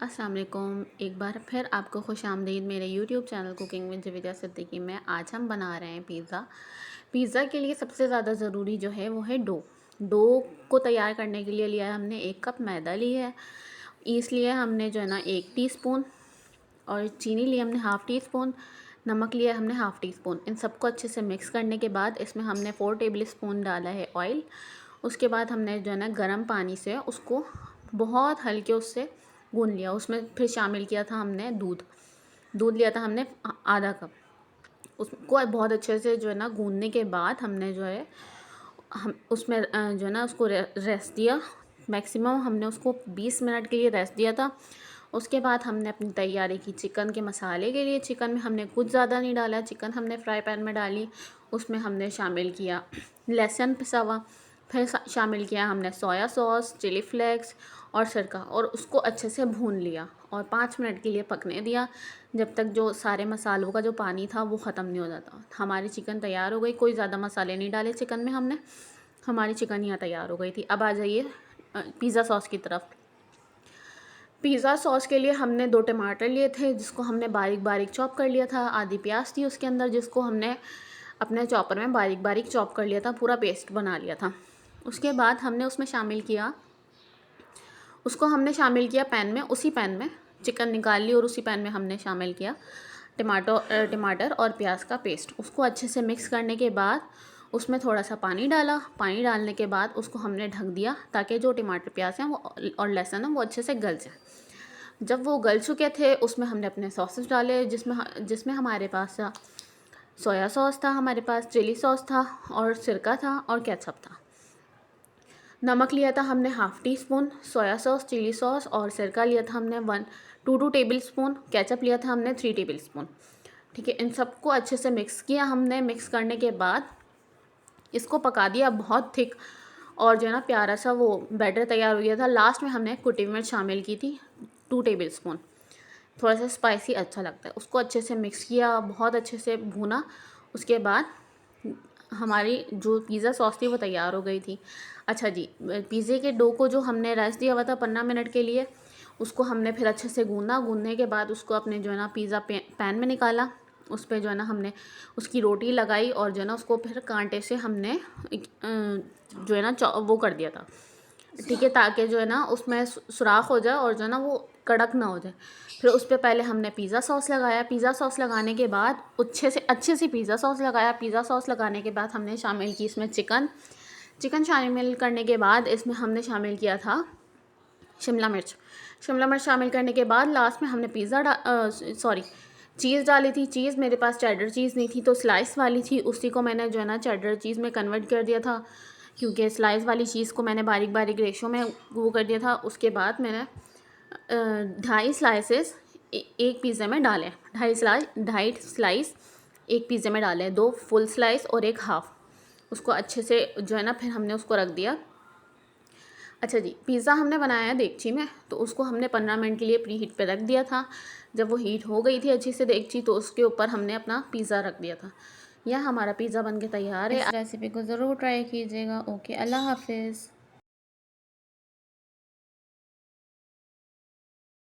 अस्सलाम वालेकुम। एक बार फिर आपको खुशामदीद मेरे YouTube channel cooking with Javeda Siddiqui में। आज हम बना रहे हैं पिज़्ज़ा। पिज़्ज़ा के लिए सबसे ज़्यादा ज़रूरी जो है वो है डो को तैयार करने के लिए लिया है हमने 1 कप मैदा ली है। इसलिए हमने जो है ना 1 टीस्पून, और चीनी ली हमने हाफ़ टी स्पून, नमक लिया हमने हाफ़ टी स्पून। इन सबको अच्छे से मिक्स करने के बाद इसमें हमने 4 टेबल स्पून डाला है ऑयल। उसके बाद हमने जो है ना गर्म पानी से उसको बहुत हल्के उससे गूँध लिया। उसमें फिर शामिल किया था हमने दूध लिया था हमने आधा कप। उसको बहुत अच्छे से जो है ना गूँधने के बाद हमने जो है हम उसमें जो है ना उसको रेस्ट दिया। मैक्सिमम हमने उसको 20 मिनट के लिए रेस्ट दिया था। उसके बाद हमने अपनी तैयारी की चिकन के मसाले के लिए। चिकन में हमने कुछ ज़्यादा नहीं डाला, चिकन हमने फ्राई पैन में डाली। उसमें हमने शामिल किया लहसुन पिसा हुआ, फिर शामिल किया हमने सोया सॉस, चिली फ्लेक्स और सिरका, और उसको अच्छे से भून लिया और 5 मिनट के लिए पकने दिया, जब तक जो सारे मसालों का जो पानी था वो ख़त्म नहीं हो जाता। हमारी चिकन तैयार हो गई। कोई ज़्यादा मसाले नहीं डाले चिकन में हमने, हमारी चिकन यहाँ तैयार हो गई थी। अब आ जाइए पिज़्ज़ा सॉस की तरफ। पिज़्ज़ा सॉस के लिए हमने 2 टमाटर लिए थे, जिसको हमने बारीक बारीक चॉप कर लिया था। आधी प्याज थी उसके अंदर, जिसको हमने अपने चॉपर में बारीक बारीक चॉप कर लिया था, पूरा पेस्ट बना लिया था। उसके बाद हमने उसमें शामिल किया पैन में। उसी पैन में चिकन निकाल ली और उसी पैन में हमने शामिल किया टमाटर और प्याज का पेस्ट। उसको अच्छे से मिक्स करने के बाद उसमें थोड़ा सा पानी डाला। पानी डालने के बाद उसको हमने ढक दिया, ताकि जो टमाटर प्याज हैं वो और लहसुन है वो अच्छे से गल जाए। जब वो गल चुके थे उसमें हमने अपने सॉसेस डाले, जिसमें हमारे पास सोया सॉस था, हमारे पास चिली सॉस था और सिरका था और केचप था। नमक लिया था हमने half teaspoon, soya sauce, chilli sauce और सिरका लिया था हमने 2 टेबल स्पून, केचप लिया था हमने 3 टेबल स्पून। ठीक है, इन सबको अच्छे से मिक्स किया हमने। मिक्स करने के बाद इसको पका दिया बहुत थिक, और जो है ना प्यारा सा वो बैटर तैयार हो गया था। लास्ट में हमने कुटी मिर्च शामिल की थी 2 टेबल स्पून, थोड़ा सा स्पाइसी अच्छा लगता है। उसको अच्छे से मिक्स किया, बहुत अच्छे से भूना। उसके बाद हमारी जो पिज़्ज़ा सॉस थी वो तैयार हो गई थी। अच्छा जी, पिज़्ज़े के डो को जो हमने रेस्ट दिया हुआ था 15 मिनट के लिए, उसको हमने फिर अच्छे से गूँधने के बाद उसको अपने जो है ना पिज़्ज़ा पैन में निकाला। उस पर जो है ना हमने उसकी रोटी लगाई और जो है ना उसको फिर कांटे से हमने जो है ना वो कर दिया था। ठीक है, ताकि जो है ना उसमें सुराख हो जाए और जो है ना वो कड़क ना हो जाए। फिर उस पर पहले हमने पिज़्ज़ा सॉस लगाया। पिज़्ज़ा सॉस लगाने के बाद अच्छे से पिज़्ज़ा सॉस लगाया। पिज़्ज़ा सॉस लगाने के बाद हमने शामिल की इसमें चिकन शामिल करने के बाद इसमें हमने शामिल किया था शिमला मिर्च शामिल करने के बाद लास्ट में हमने चीज़ डाली थी। चीज़ मेरे पास चेडर चीज़ नहीं थी, तो स्लाइस वाली थी, उसी को मैंने जो है ना चेडर चीज़ में कन्वर्ट कर दिया था, क्योंकि स्लाइस वाली चीज़ को मैंने बारीक बारीक रेशो में वो कर दिया था। उसके बाद मैंने 2.5 स्लाइसेस एक पिज़्ज़े में डाले। 2.5 स्लाइस एक पिज़्ज़े में डाले, 2 फुल स्लाइस और 1 हाफ़। उसको अच्छे से जो है ना फिर हमने उसको रख दिया। अच्छा जी, पिज़्ज़ा हमने बनाया है देगची में, तो उसको हमने 15 मिनट के लिए प्री हीट पे रख दिया था। जब वो हीट हो गई थी अच्छी से देगची, तो उसके ऊपर हमने अपना पिज़्ज़ा रख दिया था। यह हमारा पिज़्ज़ा बन के तैयार है। इस रेसिपी को ज़रूर ट्राई कीजिएगा। ओके, अल्लाह हाफिज़।